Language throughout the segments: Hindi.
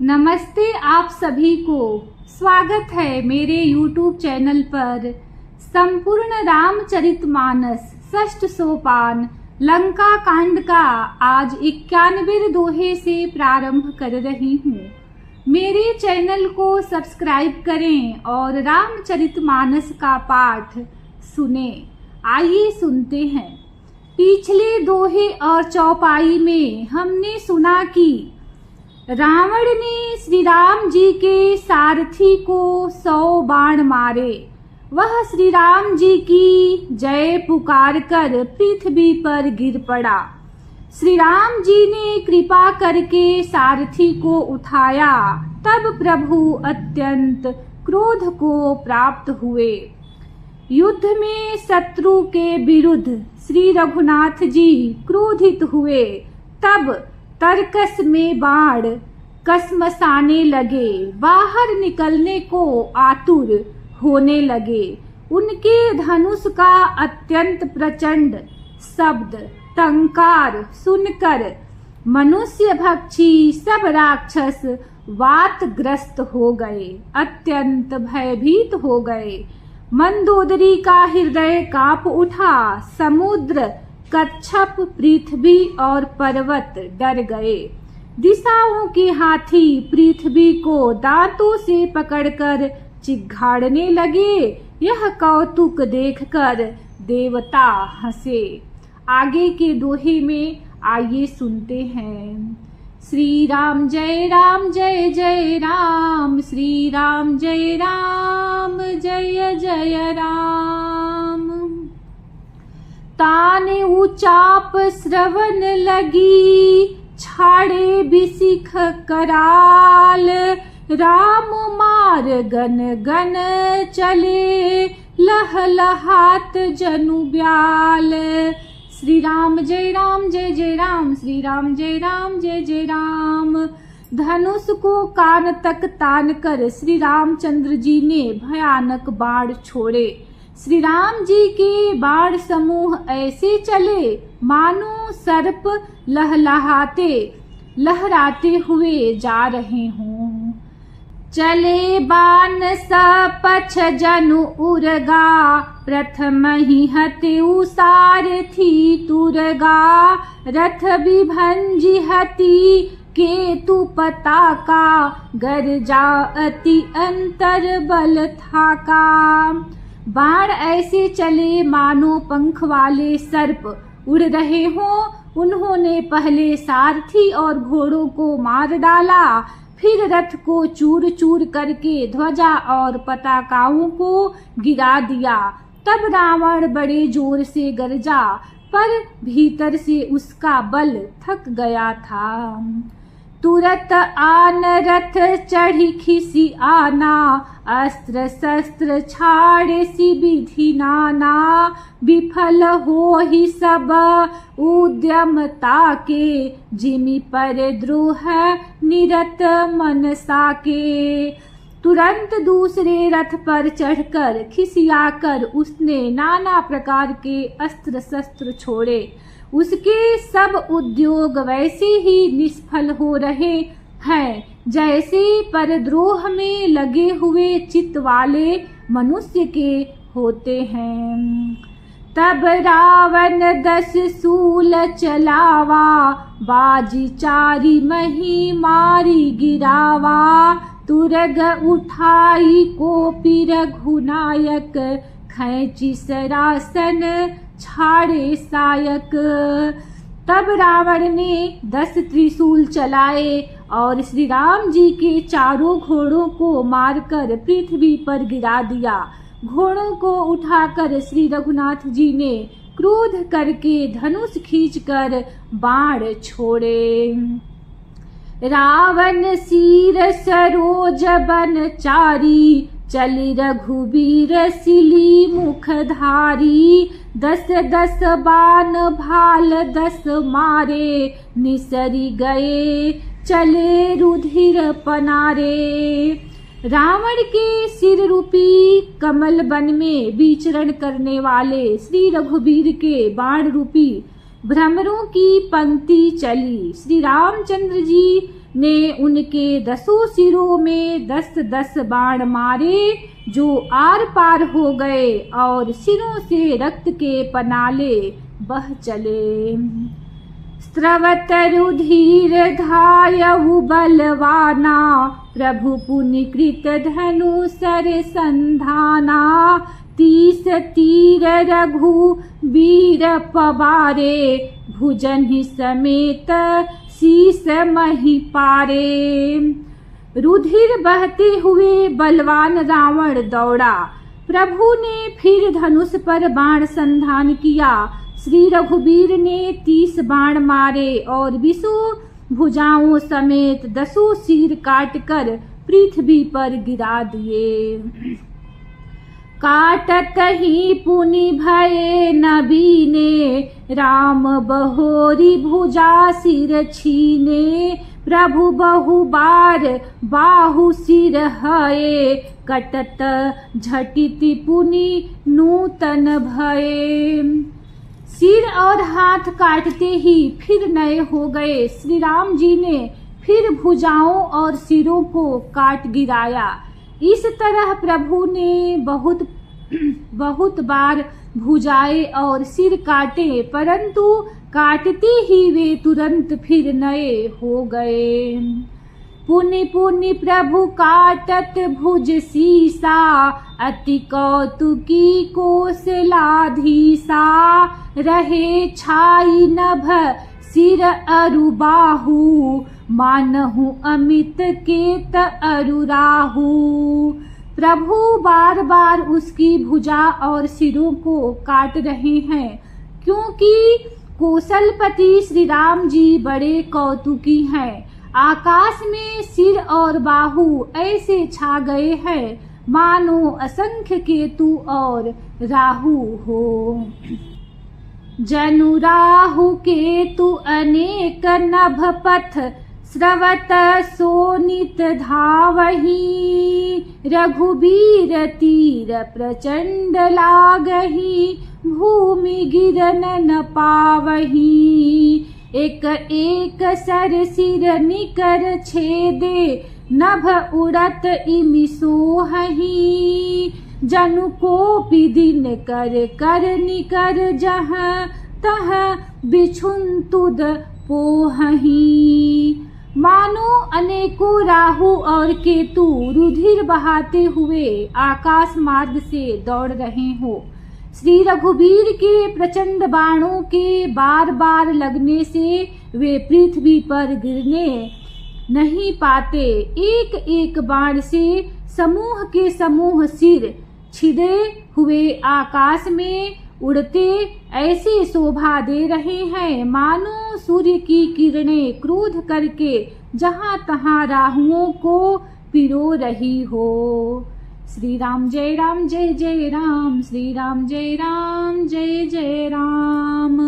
नमस्ते आप सभी को। स्वागत है मेरे YouTube चैनल पर। संपूर्ण रामचरितमानस षष्ठ सोपान लंका कांड का आज 91वें दोहे से प्रारंभ कर रही हूँ। मेरे चैनल को सब्सक्राइब करें और रामचरितमानस का पाठ सुने। आइए सुनते हैं। पिछले दोहे और चौपाई में हमने सुना कि रावण ने श्री राम जी के सारथी को 100 बाण मारे। वह श्री राम जी की जय पुकार कर पृथ्वी पर गिर पड़ा। श्री राम जी ने कृपा करके सारथी को उठाया। तब प्रभु अत्यंत क्रोध को प्राप्त हुए। युद्ध में शत्रु के विरुद्ध श्री रघुनाथ जी क्रोधित हुए। तब तरकस में बाण कसमसाने लगे, बाहर निकलने को आतुर होने लगे। उनके धनुष का अत्यंत प्रचंड शब्द टंकार सुनकर मनुष्य भक्षी सब राक्षस वातग्रस्त हो गए, अत्यंत भयभीत हो गए। मंदोदरी का हृदय कांप उठा। समुद्र, कच्छप, पृथ्वी और पर्वत डर गए। दिशाओं के हाथी पृथ्वी को दांतों से पकड़कर चिघाड़ने लगे। यह कौतुक देखकर देवता हंसे। आगे के दोहे में आइए सुनते हैं। श्री राम जय जय राम, श्री राम जय जय राम। ताने उचाप श्रवण लगी, छाड़े बिसिख कराल। राम मार गन गन चले, लहलहात जनु ब्याल। श्री राम जय राम, श्री राम जय जय राम। धनुष को कान तक तान कर श्री रामचंद्र जी ने भयानक बाण छोड़े। श्री राम जी के बाण समूह ऐसे चले मानो सर्प लहराते हुए जा रहे हों। चले बाण सपछ जनु उरगा, प्रथम ही हत्यु सारथी तुरगा। रथ विभंजि हति केतु पताका, गरजा अति अंतर बल थाका। बाण ऐसे चले मानो पंख वाले सर्प उड़ रहे हों। उन्होंने पहले सारथी और घोड़ों को मार डाला, फिर रथ को चूर चूर करके ध्वजा और पताकाओं को गिरा दिया। तब रावण बड़े जोर से गरजा, पर भीतर से उसका बल थक गया था। तुरत आन रथ चढ़ी खिसी आना, अस्त्र शस्त्र छाड़े सी विधि नाना। विफल हो ही सब उद्यमता के, जिमि पर द्रोह निरत मनसा के। तुरंत दूसरे रथ पर चढ़कर खिसियाकर उसने नाना प्रकार के अस्त्र शस्त्र छोड़े। उसके सब उद्योग वैसे ही निष्फल हो रहे हैं जैसे परद्रोह में लगे हुए चित्त वाले मनुष्य के होते हैं। तब रावण 10 सूल चलावा, बाजी चारी मही मारी गिरावा। तुरग उठाई कोपी रघुनायक, खैची सरासन छाड़े सायक। तब रावण ने 10 त्रिशूल चलाए और श्री राम जी के चारों घोड़ों को मारकर पृथ्वी पर गिरा दिया। घोड़ों को उठाकर श्री रघुनाथ जी ने क्रोध करके धनुष खींचकर बाण छोड़े। रावण सिर सरोज बन चारी, चली रघुबीर सिली मुखधारी। 10 बाण भाल 10 मारे, निसरी गए चले रुधिर पनारे। रावण के सिर रूपी कमल वन में विचरण करने वाले श्री रघुबीर के बाण रूपी भ्रमरों की पंक्ति चली। श्री रामचंद्र जी ने उनके 10 सिरों में 10-10 बाण मारे, जो आर पार हो गए और सिरों से रक्त के पनाले बह चले। स्रवत रुधिर धायउ बलवाना, प्रभु पुनि कृत धनु सर संधाना। 30 तीर रघु वीर पवारे, भुजन समेत शीस मही पारे। रुधिर बहते हुए बलवान रावण दौड़ा। प्रभु ने फिर धनुष पर बाण संधान किया। श्री रघुवीर ने 30 बाण मारे और 20 भुजाओं समेत 10 सिर काटकर पृथ्वी पर गिरा दिए। काटत ही पुनि भये नबीने, राम बहोरी भुजा सिर छीने। प्रभु बहु बार बाहु सिर हये, कटत झटिति पुनि नूतन भये। सिर और हाथ काटते ही फिर नए हो गए। श्री राम जी ने फिर भुजाओं और सिरों को काट गिराया। इस तरह प्रभु ने बहुत बार भुजाएं और सिर काटे, परंतु काटते ही वे तुरंत फिर नए हो गए। पुनि पुनि प्रभु काटत भुज सीसा, अति कौतुकी कोसलाधीसा। रहे छाई नभ सिर अरु बाहु, मानहु अमित केत अरुराहु। प्रभु बार बार उसकी भुजा और सिरों को काट रहे हैं, क्योंकि कौशलपति श्री राम जी बड़े कौतुकी हैं। आकाश में सिर और बाहु ऐसे छा गए हैं मानो असंख्य केतु और राहु हो। जनु राहु केतु अनेक नभ पथ, स्रवत सोनित धावही। रघुबीर तीर प्रचंड लागही, भूमि गिरन न पावही। एक एक सर सिर निकर छेदे, नभ उड़त इमि सोहही। जनु कोपि दिन कर कर निकर, जहाँ तह बिछुन तुद पोहही। मानो अनेकों राहु और केतु रुधिर बहाते हुए आकाश मार्ग से दौड़ रहे हो। श्री रघुवीर के प्रचंड बाणों के बार बार लगने से वे पृथ्वी पर गिरने नहीं पाते। एक एक बाण से समूह के समूह सिर छिदे हुए आकाश में उड़ते ऐसे शोभा दे रहे हैं मानो सूर्य की किरणें क्रोध करके जहाँ तहाँ राहुओं को पिरो रही हो। श्री राम जय राम जय जय राम, श्री राम जय राम जय जय राम।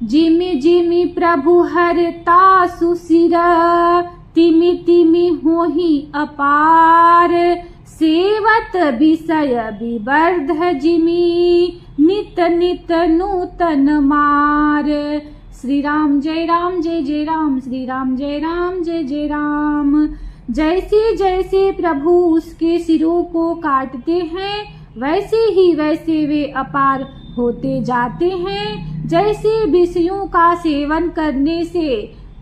जिमि जिमि प्रभु हरता सुसिर, तिमि तिमि होहि अपार। सेवत विषय विवर्ध जिमि, नित नित नूतन मार। श्री राम जय राम जय जय राम, श्री राम जय राम जय जय राम। जैसे जैसे प्रभु उसके सिरों को काटते हैं वैसे वे अपार होते जाते हैं। जैसे विषयों का सेवन करने से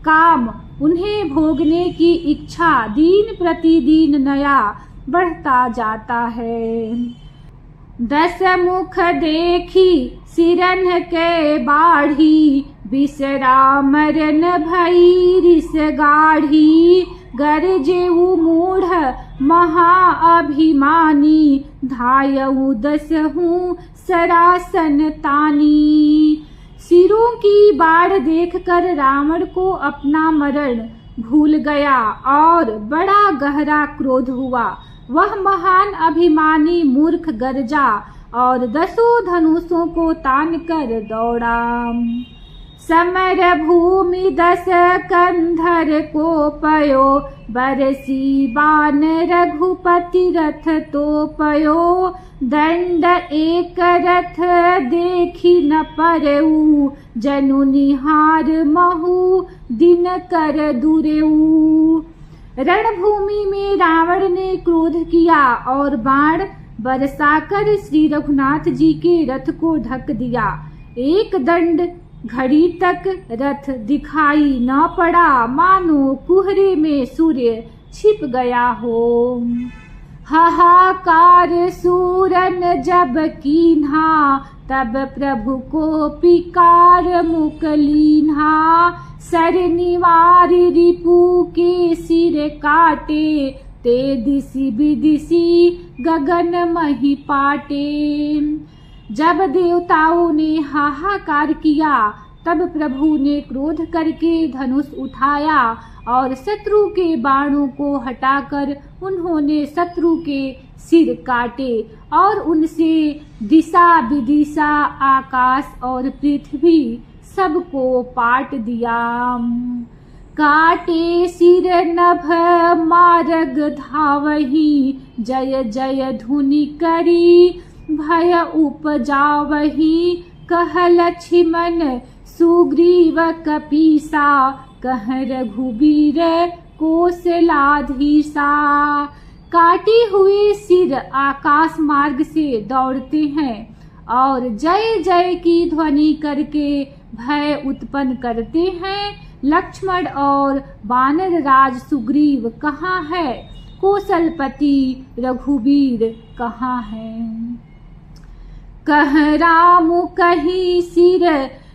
काम उन्हें भोगने की इच्छा दिन प्रतिदिन नया बढ़ता जाता है। 10 मुख देखी सिरन के बाढ़ी, बिसरा मरन भई रिस गाढ़ी। गरजेऊ मूढ़ महाअभिमानी, धायऊ 10 सरासन तानी। सिरों की बाढ़ देखकर रावण को अपना मरण भूल गया और बड़ा गहरा क्रोध हुआ। वह महान अभिमानी मूर्ख गरजा और 10 धनुषों को तान कर दौड़ा। समर भूमि दस कंधर को पयो, बरसी बान रघुपति रथ तो पयो। दंड एक रथ देखी न परऊ, जनु निहार महु दिन कर दुरेऊ। रणभूमि में रावण ने क्रोध किया और बाण बरसाकर श्री रघुनाथ जी के रथ को ढक दिया। एक दंड घड़ी तक रथ दिखाई न पड़ा, मानो कुहरे में सूर्य छिप गया हो। हाहाकार सूरन जब कीन्हा, तब प्रभु को पिकार मुख लीन्हा। सर निवारी रिपु के सिर काटे, ते दिसी विदिसी गगन मही पाटे। जब देवताओं ने हाहाकार किया, तब प्रभु ने क्रोध करके धनुष उठाया और शत्रु के बाणों को हटाकर उन्होंने शत्रु के सिर काटे और उनसे दिशा विदिशा आकाश और पृथ्वी सबको पाट दिया। काटे सिर नभ मार्ग धावही, जय जय धुनि करी भय उपजावही। कह लक्ष्मण सुग्रीव कपीसा, कह रघुबीर कौशलाधीसा। काटे हुए सिर आकाश मार्ग से दौड़ते हैं और जय जय की ध्वनि करके भय उत्पन्न करते हैं। लक्ष्मण और वानर राज सुग्रीव कहाँ है? कौशलपति रघुबीर कहाँ है? कह राम कही सिर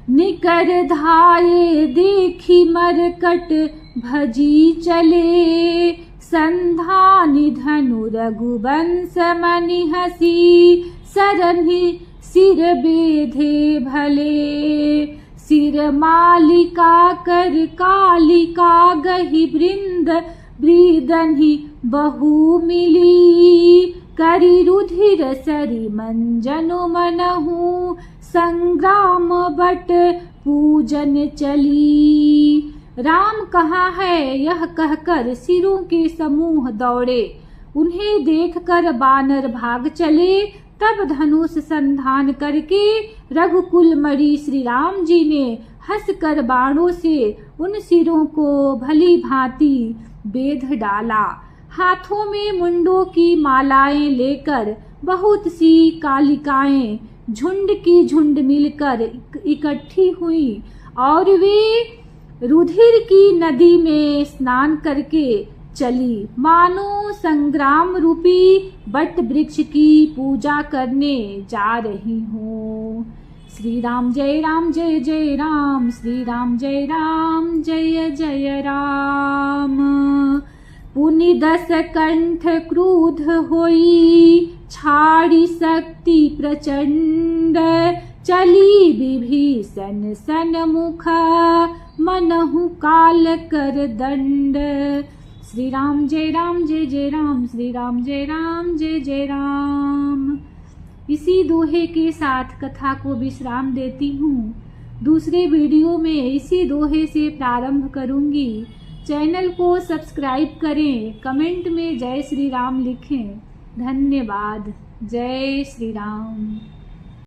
निकर धाये, देखी मरकट भजी चले। संधानि धनु रघुवंश मनि हसी, सरनि सिर बेधे भले। सिर मालिका कर कालिका, गही वृंद ब्रीदनि बहु मिली। करी रुधिर सरी मंजनु मनहु, संग्राम बट पूजन चली। राम कहाँ है? यह कहकर सिरों के समूह दौड़े। उन्हें देखकर बानर भाग चले। तब धनुष संधान करके रघुकुल मणि श्री राम जी ने हंसकर बाणों से उन सिरों को भली भांति बेध डाला। हाथों में मुंडों की मालाएं लेकर बहुत सी कालिकाएं झुंड की झुंड मिलकर इकट्ठी हुई और वे रुधिर की नदी में स्नान करके चली, मानो संग्राम रूपी बट वृक्ष की पूजा करने जा रही हूँ। श्री राम जय जय राम, श्री राम जय जय राम। पुनि दस कंठ क्रोध होई, छाड़ी शक्ति प्रचंड। चली विभीषण सन मुख, मनहु काल कर दंड। श्री राम जय राम, श्री राम जय जय राम। इसी दोहे के साथ कथा को विश्राम देती हूँ। दूसरे वीडियो में इसी दोहे से प्रारंभ करूँगी। चैनल को सब्सक्राइब करें, कमेंट में जय श्री राम लिखें। धन्यवाद। जय श्री राम।